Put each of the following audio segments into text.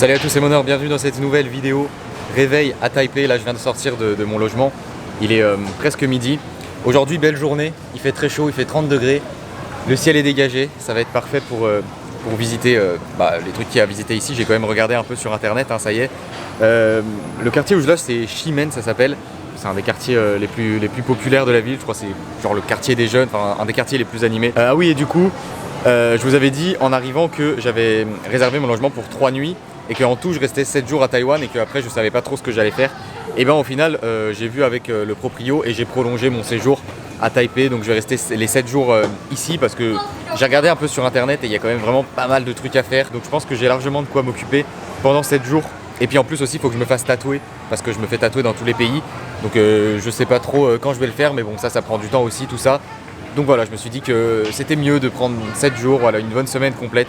Salut à tous, c'est Monor, bienvenue dans cette nouvelle vidéo réveil à Taipei. Là je viens de sortir de mon logement, il est presque midi. Aujourd'hui belle journée, il fait très chaud, il fait 30 degrés, le ciel est dégagé, ça va être parfait pour visiter les trucs qu'il y a à visiter ici. J'ai quand même regardé un peu sur internet, hein, ça y est. Le quartier où je loge c'est Shimen, ça s'appelle. C'est un des quartiers les plus populaires de la ville, je crois que c'est genre le quartier des jeunes, enfin un des quartiers les plus animés. Ah oui, et du coup, je vous avais dit en arrivant que j'avais réservé mon logement pour 3 nuits et qu'en tout je restais 7 jours à Taïwan et qu'après je savais pas trop ce que j'allais faire. Et bien au final j'ai vu avec le proprio et j'ai prolongé mon séjour à Taipei, donc je vais rester les 7 jours ici parce que j'ai regardé un peu sur internet et il y a quand même vraiment pas mal de trucs à faire, donc je pense que j'ai largement de quoi m'occuper pendant 7 jours. Et puis en plus aussi il faut que je me fasse tatouer parce que je me fais tatouer dans tous les pays, donc je sais pas trop quand je vais le faire, mais bon ça prend du temps aussi tout ça. Donc voilà, je me suis dit que c'était mieux de prendre 7 jours, voilà, une bonne semaine complète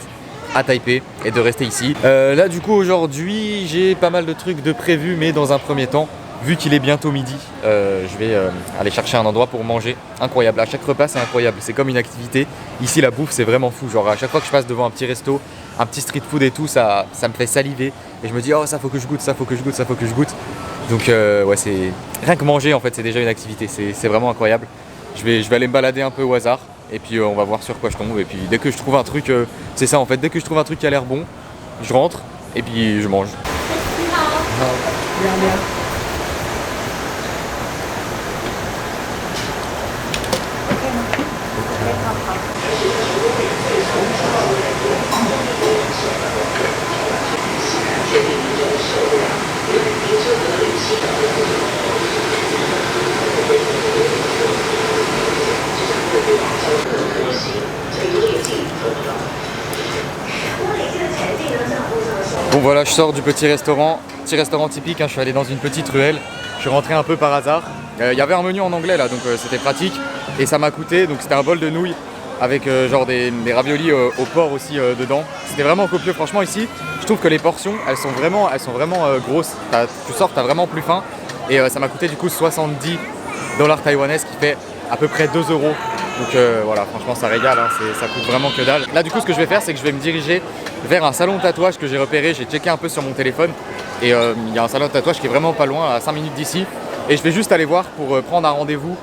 à Taipei et de rester ici. Là du coup aujourd'hui j'ai pas mal de trucs de prévus, mais dans un premier temps, vu qu'il est bientôt midi, je vais aller chercher un endroit pour manger. Incroyable, à chaque repas c'est incroyable, c'est comme une activité. Ici la bouffe c'est vraiment fou, genre à chaque fois que je passe devant un petit resto, un petit street food et tout, ça me fait saliver. Et je me dis oh ça faut que je goûte, ça faut que je goûte, ça faut que je goûte. Donc ouais, c'est rien que manger en fait c'est déjà une activité, c'est vraiment incroyable. Je vais aller me balader un peu au hasard et puis on va voir sur quoi je tombe. Et puis dès que je trouve un truc, c'est ça en fait, dès que je trouve un truc qui a l'air bon, je rentre et puis je mange. Bon voilà, je sors du petit restaurant typique, hein, je suis allé dans une petite ruelle, je suis rentré un peu par hasard. Il y avait un menu en anglais là, donc c'était pratique et ça m'a coûté, donc c'était un bol de nouilles avec genre des raviolis au porc aussi dedans. C'était vraiment copieux, franchement ici, je trouve que les portions elles sont vraiment grosses, tu sors, t'as vraiment plus faim et ça m'a coûté du coup 70 $ taïwanais, ce qui fait à peu près 2 €. Donc voilà, franchement ça régale, hein, ça coûte vraiment que dalle. Là du coup ce que je vais faire c'est que je vais me diriger vers un salon de tatouage que j'ai repéré, j'ai checké un peu sur mon téléphone et il y a un salon de tatouage qui est vraiment pas loin, à 5 minutes d'ici, et je vais juste aller voir pour prendre un rendez-vous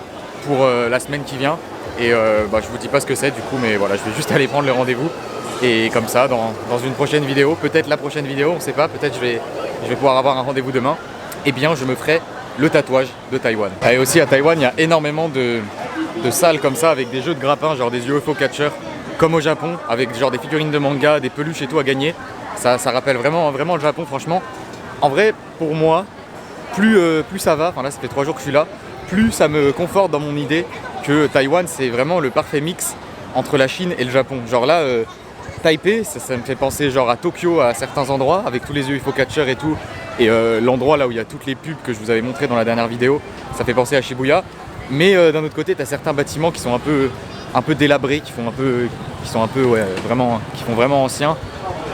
pour la semaine qui vient et je vous dis pas ce que c'est du coup, mais voilà, je vais juste aller prendre le rendez-vous et comme ça dans une prochaine vidéo, peut-être la prochaine vidéo, on sait pas, peut-être je vais pouvoir avoir un rendez-vous demain, et bien je me ferai le tatouage de Taïwan. Et aussi à Taïwan il y a énormément de salles comme ça avec des jeux de grappins, genre des UFO catchers comme au Japon, avec genre des figurines de manga, des peluches et tout à gagner. Ça rappelle vraiment le Japon, franchement. En vrai, pour moi, plus ça va, enfin là ça fait 3 jours que je suis là, plus ça me conforte dans mon idée que Taïwan c'est vraiment le parfait mix entre la Chine et le Japon. Genre là, Taipei, ça me fait penser genre à Tokyo à certains endroits, avec tous les UFO catchers et tout, et l'endroit là où il y a toutes les pubs que je vous avais montré dans la dernière vidéo, ça fait penser à Shibuya. Mais d'un autre côté, tu as certains bâtiments qui sont un peu délabrés, qui font vraiment anciens,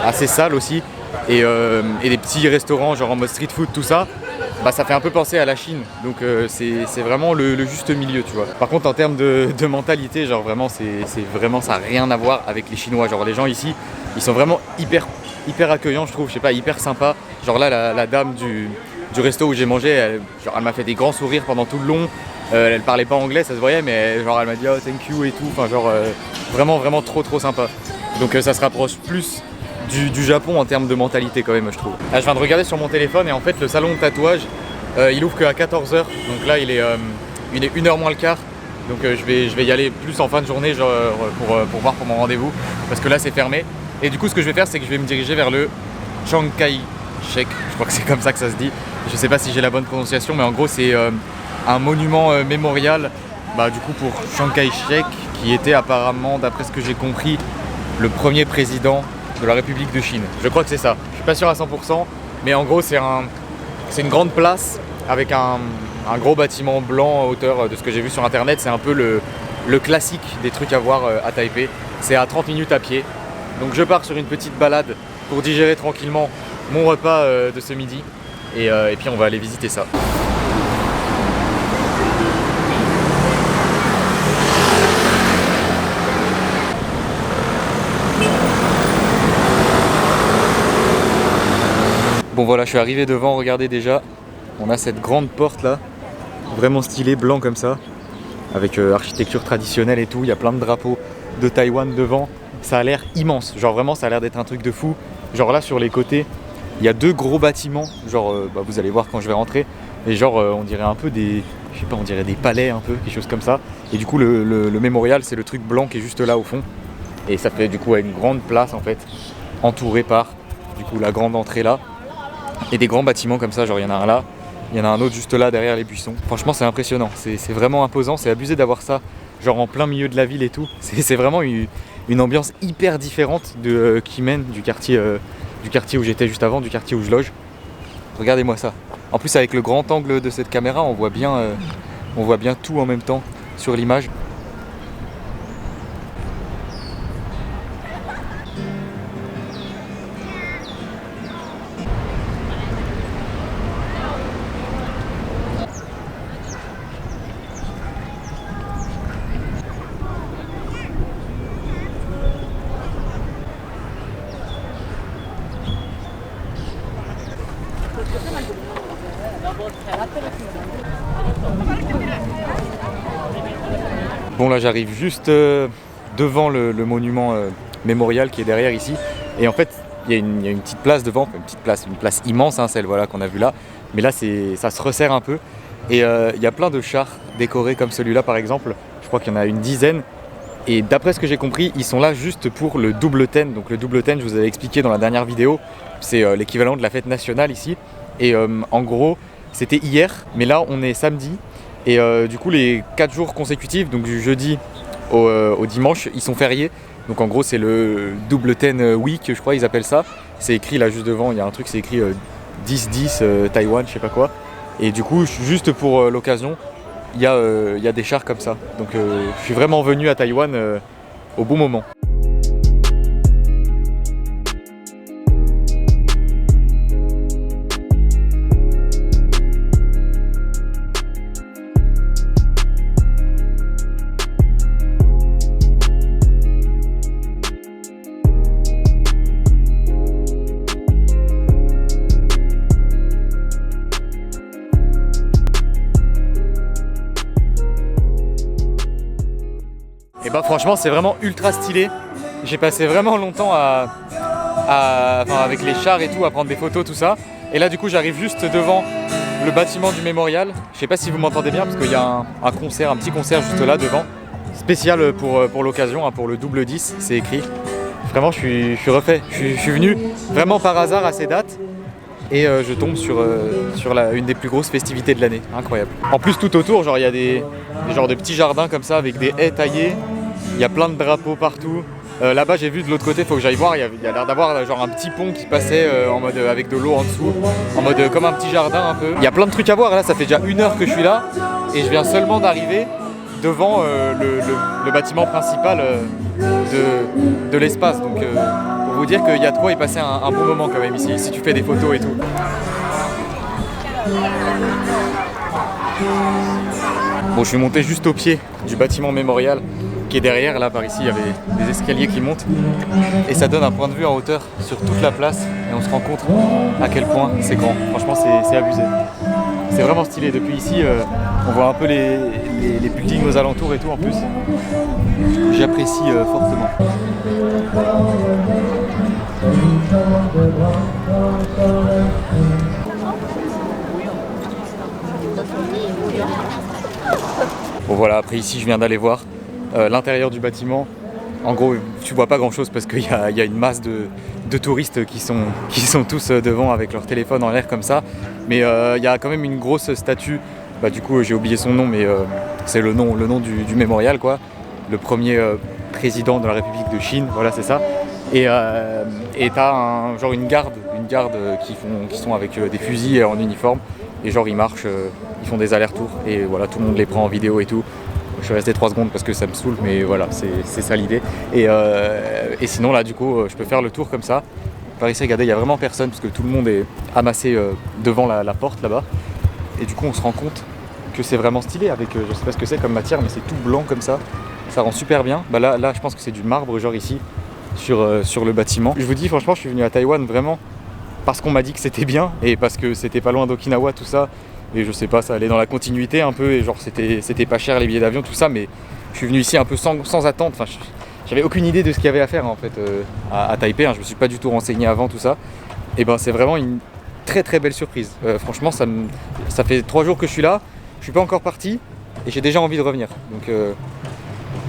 assez sales aussi, et des petits restaurants genre en mode street food, tout ça, ça fait un peu penser à la Chine. Donc c'est vraiment le juste milieu, tu vois. Par contre en termes de mentalité, genre vraiment ça n'a rien à voir avec les Chinois. Genre les gens ici, ils sont vraiment hyper accueillants, je trouve, je sais pas, hyper sympas. Genre là la dame du resto où j'ai mangé, elle m'a fait des grands sourires pendant tout le long. Elle parlait pas anglais, ça se voyait, mais genre elle m'a dit oh thank you et tout, enfin genre vraiment trop sympa. Donc ça se rapproche plus du Japon en termes de mentalité quand même, je trouve. Là je viens de regarder sur mon téléphone et en fait le salon de tatouage il ouvre qu'à 14 h, donc là il est 1h moins le quart, donc je vais y aller plus en fin de journée genre, pour voir pour mon rendez-vous, parce que là c'est fermé. Et du coup ce que je vais faire c'est que je vais me diriger vers le Chiang Kai-shek, je crois que c'est comme ça que ça se dit, je sais pas si j'ai la bonne prononciation, mais en gros c'est un monument mémorial du coup pour Chiang Kai-shek, qui était apparemment, d'après ce que j'ai compris, le premier président de la République de Chine. Je crois que c'est ça, je suis pas sûr à 100%, mais en gros c'est une grande place avec un gros bâtiment blanc à hauteur de ce que j'ai vu sur internet. C'est un peu le classique des trucs à voir à Taipei. C'est à 30 minutes à pied, donc je pars sur une petite balade pour digérer tranquillement mon repas de ce midi et puis on va aller visiter ça. Bon voilà, je suis arrivé devant, regardez déjà, on a cette grande porte là, vraiment stylée, blanc comme ça, avec architecture traditionnelle et tout, il y a plein de drapeaux de Taïwan devant, ça a l'air immense, genre vraiment ça a l'air d'être un truc de fou, genre là sur les côtés, il y a 2 gros bâtiments, genre vous allez voir quand je vais rentrer, et genre on dirait un peu des, je sais pas, on dirait des palais un peu, quelque chose comme ça, et du coup le mémorial c'est le truc blanc qui est juste là au fond, et ça fait du coup une grande place en fait, entourée par du coup la grande entrée là, et des grands bâtiments comme ça, genre il y en a un là, il y en a un autre juste là derrière les buissons. Franchement c'est impressionnant, c'est vraiment imposant, c'est abusé d'avoir ça genre en plein milieu de la ville et tout. C'est vraiment une ambiance hyper différente de Kinmen, du quartier où j'étais juste avant, du quartier où je loge. Regardez-moi ça. En plus avec le grand angle de cette caméra, on voit bien tout en même temps sur l'image. Bon là j'arrive juste devant le monument mémorial qui est derrière ici, et en fait il y a une petite place devant, une place immense hein, celle voilà, qu'on a vue là, mais là ça se resserre un peu, et il y a plein de chars décorés comme celui-là par exemple, je crois qu'il y en a une dizaine, et d'après ce que j'ai compris ils sont là juste pour le double ten. Donc le double ten, je vous avais expliqué dans la dernière vidéo, c'est l'équivalent de la fête nationale ici, et en gros c'était hier, mais là on est samedi. Et du coup les 4 jours consécutifs, donc du jeudi au dimanche, ils sont fériés. Donc en gros c'est le double ten week, je crois ils appellent ça. C'est écrit là juste devant, il y a un truc, c'est écrit 10-10 Taïwan, je sais pas quoi. Et du coup juste pour l'occasion, il y a des chars comme ça. Donc je suis vraiment venu à Taïwan au bon moment. Et bah franchement c'est vraiment ultra stylé. J'ai passé vraiment longtemps avec les chars et tout à prendre des photos, tout ça. Et là du coup j'arrive juste devant le bâtiment du mémorial. Je sais pas si vous m'entendez bien parce qu'il y a un concert, un petit concert juste là devant. Spécial pour l'occasion, hein, pour le double 10, c'est écrit. Vraiment je suis refait. Je suis venu vraiment par hasard à ces dates. Et je tombe sur une des plus grosses festivités de l'année, incroyable. En plus tout autour, genre il y a des genres de petits jardins comme ça avec des haies taillées, il y a plein de drapeaux partout. Là-bas j'ai vu de l'autre côté, faut que j'aille voir, il y a l'air d'avoir genre un petit pont qui passait en mode avec de l'eau en dessous, en mode comme un petit jardin un peu. Il y a plein de trucs à voir, là ça fait déjà 1 heure que je suis là et je viens seulement d'arriver devant le bâtiment principal de l'espace. Donc pour vous dire qu'il y a de quoi y passer un bon moment quand même ici, si tu fais des photos et tout. Bon, je suis monté juste au pied du bâtiment mémorial qui est derrière, là par ici il y avait des escaliers qui montent et ça donne un point de vue en hauteur sur toute la place et on se rend compte à quel point c'est grand. Franchement c'est abusé. C'est vraiment stylé, depuis ici on voit un peu les buildings aux alentours et tout en plus. J'apprécie fortement. Bon voilà, après ici je viens d'aller voir l'intérieur du bâtiment. En gros tu vois pas grand chose parce qu'il y a une masse de touristes qui sont tous devant avec leur téléphone en l'air comme ça. Mais il y a quand même une grosse statue, bah, du coup j'ai oublié son nom mais c'est le nom du mémorial quoi. Le premier président de la République de Chine, voilà c'est ça. Et t'as genre une garde qui sont avec des fusils en uniforme. Et genre ils marchent, ils font des allers-retours et voilà, tout le monde les prend en vidéo et tout. Je suis resté 3 secondes parce que ça me saoule, mais voilà, c'est ça l'idée. Et sinon là du coup je peux faire le tour comme ça. Par ici regardez, il n'y a vraiment personne parce que tout le monde est amassé devant la porte là-bas. Et du coup on se rend compte que c'est vraiment stylé avec, je sais pas ce que c'est comme matière, mais c'est tout blanc comme ça. Ça rend super bien. Bah là je pense que c'est du marbre genre ici sur le bâtiment. Je vous dis franchement je suis venu à Taïwan vraiment parce qu'on m'a dit que c'était bien et parce que c'était pas loin d'Okinawa, tout ça. Et je sais pas, ça allait dans la continuité un peu et genre c'était pas cher les billets d'avion, tout ça, mais je suis venu ici un peu sans attente. Enfin, j'avais aucune idée de ce qu'il y avait à faire en fait à Taipei, hein. Je me suis pas du tout renseigné avant tout ça. Et ben c'est vraiment une très très belle surprise. Franchement, ça fait 3 jours que je suis là, je suis pas encore parti et j'ai déjà envie de revenir. Donc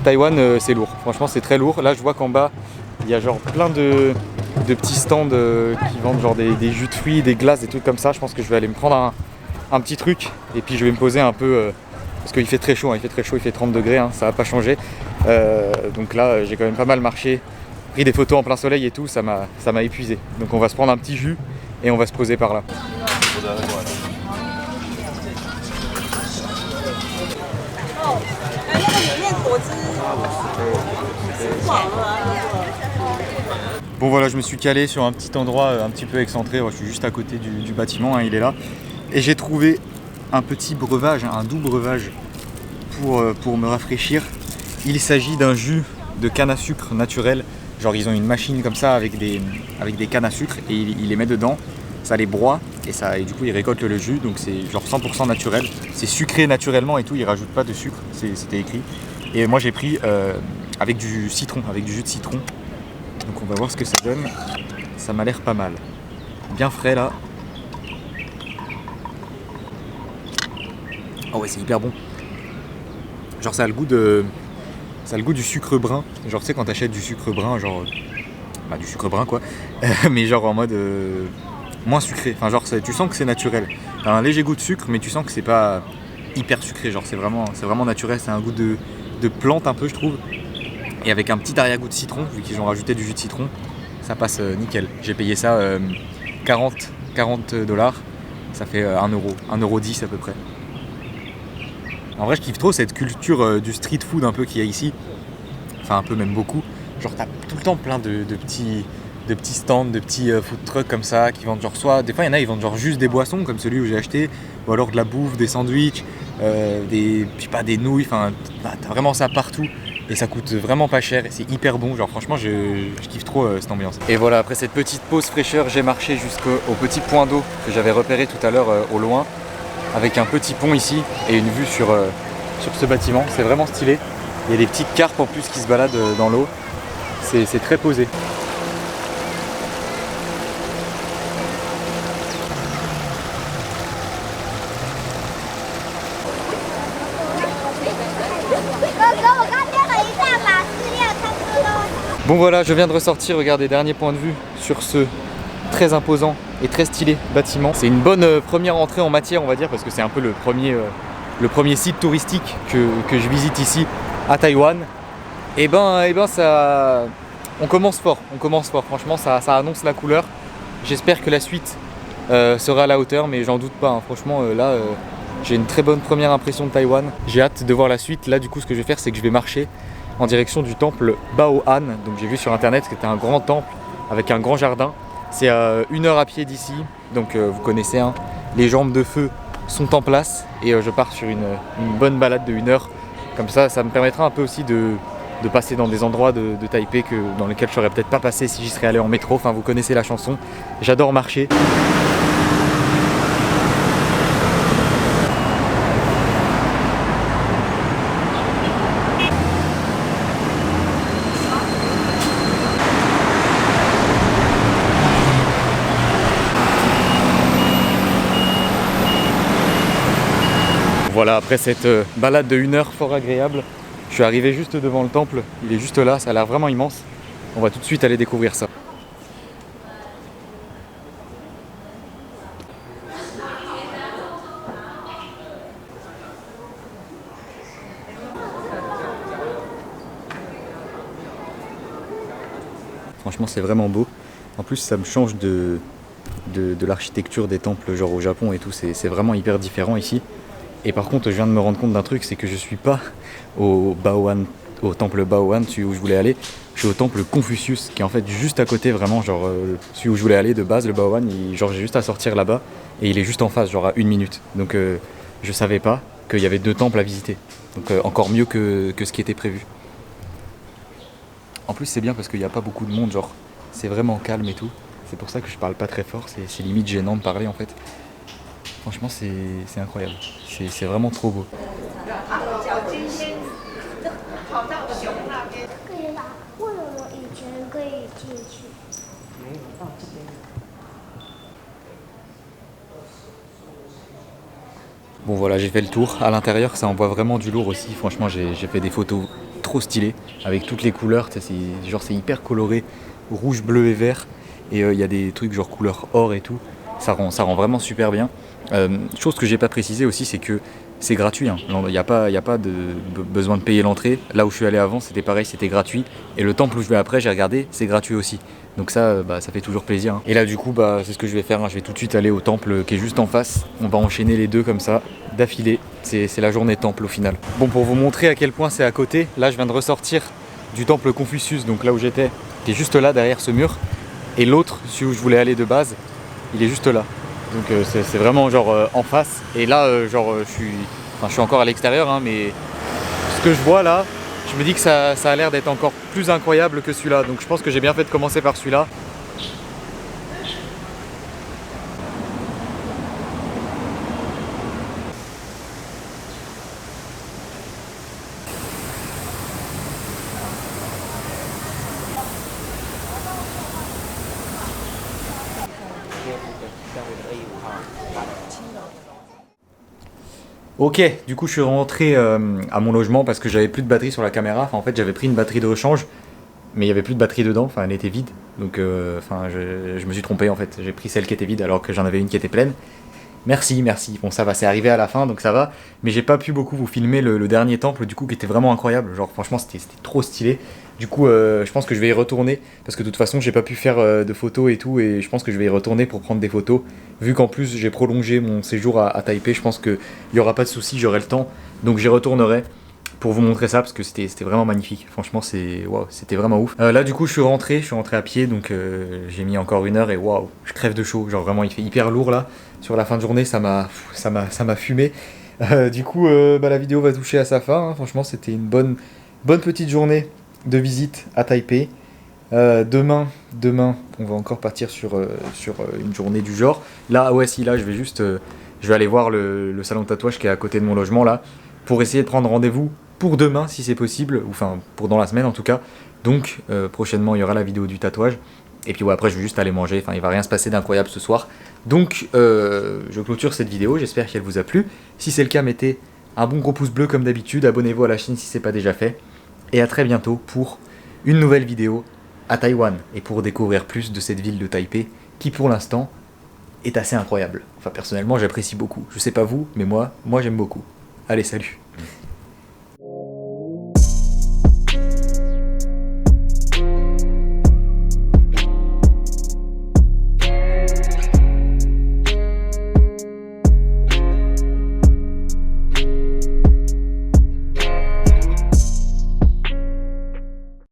Taïwan, c'est lourd. Franchement, c'est très lourd. Là, je vois qu'en bas, il y a genre plein de petits stands qui vendent genre des jus de fruits, des glaces, des trucs comme ça. Je pense que je vais aller me prendre un petit truc et puis je vais me poser un peu parce qu'il fait très chaud, hein. Il fait très chaud, il fait 30 degrés, hein. Ça va pas changer. Donc là, j'ai quand même pas mal marché, pris des photos en plein soleil et tout, ça m'a épuisé. Donc on va se prendre un petit jus et on va se poser par là. Bon voilà, je me suis calé sur un petit endroit un petit peu excentré, je suis juste à côté du bâtiment, hein, il est là. Et j'ai trouvé un petit breuvage, un doux breuvage pour me rafraîchir. Il s'agit d'un jus de canne à sucre naturel. Genre ils ont une machine comme ça avec des cannes à sucre et ils les mettent dedans, ça les broie et du coup ils récoltent le jus, donc c'est genre 100% naturel. C'est sucré naturellement et tout, ils rajoutent pas de sucre, c'était écrit. Et moi j'ai pris avec du citron, avec du jus de citron. Donc on va voir ce que ça donne. Ça m'a l'air pas mal. Bien frais là. Oh ouais, c'est hyper bon. Genre ça a le goût du sucre brun. Genre tu sais quand t'achètes du sucre brun, genre du sucre brun quoi. Mais genre en mode moins sucré. Enfin genre tu sens que c'est naturel. T'as un léger goût de sucre mais tu sens que c'est pas hyper sucré. Genre c'est vraiment naturel. C'est un goût de plante un peu je trouve. Et avec un petit arrière-goût de citron, vu qu'ils ont rajouté du jus de citron, ça passe nickel. J'ai payé ça 40 $. Ça fait 1,10 € à peu près. En vrai, je kiffe trop cette culture du street food un peu qu'il y a ici. Enfin, un peu, même beaucoup. Genre, t'as tout le temps plein de petits stands, de petits food trucks comme ça qui vendent genre soit. Des fois, il y en a, ils vendent genre juste des boissons comme celui où j'ai acheté, ou alors de la bouffe, des sandwichs, je sais pas, des nouilles. Enfin, t'as vraiment ça partout. Et ça coûte vraiment pas cher et c'est hyper bon, genre franchement je kiffe trop cette ambiance. Et voilà, après cette petite pause fraîcheur, j'ai marché jusqu'au petit point d'eau que j'avais repéré tout à l'heure au loin, avec un petit pont ici et une vue sur ce bâtiment, c'est vraiment stylé. Il y a des petites carpes en plus qui se baladent dans l'eau, c'est très posé. Bon voilà, je viens de ressortir, regardez, dernier point de vue sur ce très imposant et très stylé bâtiment. C'est une bonne première entrée en matière on va dire parce que c'est un peu le premier site touristique que je visite ici à Taïwan. Et ben ça, on commence fort, franchement ça annonce la couleur. J'espère que la suite sera à la hauteur mais j'en doute pas, hein. Franchement là j'ai une très bonne première impression de Taïwan. J'ai hâte de voir la suite. Là du coup ce que je vais faire c'est que je vais marcher en direction du temple Bao'an. Donc j'ai vu sur internet que c'était un grand temple avec un grand jardin. C'est à 1 heure à pied d'ici, donc vous connaissez, hein, les jambes de feu sont en place et je pars sur une bonne balade de 1 heure. Comme ça me permettra un peu aussi de passer dans des endroits de Taipei dans lesquels je serais peut-être pas passé si j'y serais allé en métro. Enfin vous connaissez la chanson, j'adore marcher. Voilà, après cette balade de 1 heure fort agréable, je suis arrivé juste devant le temple, il est juste là, ça a l'air vraiment immense. On va tout de suite aller découvrir ça. Franchement c'est vraiment beau. En plus ça me change de l'architecture des temples genre au Japon et tout, c'est vraiment hyper différent ici. Et par contre je viens de me rendre compte d'un truc, c'est que je suis pas au temple Bao'an, celui où je voulais aller. Je suis au temple Confucius qui est en fait juste à côté, vraiment genre celui où je voulais aller de base, le Bao'an, genre j'ai juste à sortir là-bas et il est juste en face, genre à 1 minute. Donc je savais pas qu'il y avait 2 temples à visiter. Donc encore mieux que ce qui était prévu. En plus c'est bien parce qu'il n'y a pas beaucoup de monde, genre c'est vraiment calme et tout. C'est pour ça que je parle pas très fort, c'est limite gênant de parler en fait. Franchement c'est incroyable, c'est vraiment trop beau. Bon voilà, j'ai fait le tour. À l'intérieur, ça envoie vraiment du lourd aussi. Franchement, j'ai fait des photos trop stylées avec toutes les couleurs. C'est hyper coloré, rouge, bleu et vert. Et il y a des trucs genre couleur or et tout. Ça rend vraiment super bien. Chose que j'ai pas précisé aussi, c'est que c'est gratuit. Hein. Il n'y a pas de besoin de payer l'entrée. Là où je suis allé avant, c'était pareil, c'était gratuit. Et le temple où je vais après, j'ai regardé, c'est gratuit aussi. Donc ça, ça fait toujours plaisir. Hein. Et là du coup, c'est ce que je vais faire. Hein. Je vais tout de suite aller au temple qui est juste en face. On va enchaîner les deux comme ça, d'affilée. C'est la journée temple au final. Bon, pour vous montrer à quel point c'est à côté, là je viens de ressortir du temple Confucius, donc là où j'étais, qui est juste là derrière ce mur. Et l'autre, celui où je voulais aller de base, il est juste là. Donc c'est vraiment genre en face. Et là, je suis encore à l'extérieur, hein, mais ce que je vois là, je me dis que ça a l'air d'être encore plus incroyable que celui-là. Donc je pense que j'ai bien fait de commencer par celui-là. Ok, du coup je suis rentré à mon logement parce que j'avais plus de batterie sur la caméra. Enfin, en fait j'avais pris une batterie de rechange, mais il n'y avait plus de batterie dedans, enfin elle était vide. Donc je me suis trompé en fait, j'ai pris celle qui était vide alors que j'en avais une qui était pleine. Merci, merci. Bon, ça va, c'est arrivé à la fin, donc ça va. Mais j'ai pas pu beaucoup vous filmer le dernier temple, du coup, qui était vraiment incroyable. Genre, franchement, c'était trop stylé. Du coup, je pense que je vais y retourner, parce que de toute façon, j'ai pas pu faire de photos et tout, et je pense que je vais y retourner pour prendre des photos. Vu qu'en plus, j'ai prolongé mon séjour à Taipei, je pense qu'il y aura pas de souci, j'aurai le temps. Donc j'y retournerai pour vous montrer ça, parce que c'était vraiment magnifique. Franchement, c'était vraiment ouf. Là, du coup, je suis rentré à pied, donc j'ai mis encore 1 heure, et waouh, je crève de chaud. Genre, vraiment, il fait hyper lourd là. Sur la fin de journée, ça m'a fumé. Du coup, la vidéo va toucher à sa fin. Hein. Franchement, c'était une bonne petite journée de visite à Taipei. Demain, on va encore partir sur une journée du genre. Là, ouais, si, là, je vais aller voir le salon de tatouage qui est à côté de mon logement, là, pour essayer de prendre rendez-vous pour demain, si c'est possible, ou enfin, pour dans la semaine en tout cas. Donc, prochainement, il y aura la vidéo du tatouage. Et puis ouais, après je vais juste aller manger, enfin il va rien se passer d'incroyable ce soir. Donc je clôture cette vidéo, j'espère qu'elle vous a plu. Si c'est le cas, mettez un bon gros pouce bleu comme d'habitude, abonnez-vous à la chaîne si c'est pas déjà fait. Et à très bientôt pour une nouvelle vidéo à Taïwan. Et pour découvrir plus de cette ville de Taipei, qui pour l'instant est assez incroyable. Enfin personnellement j'apprécie beaucoup. Je sais pas vous, mais moi j'aime beaucoup. Allez, salut!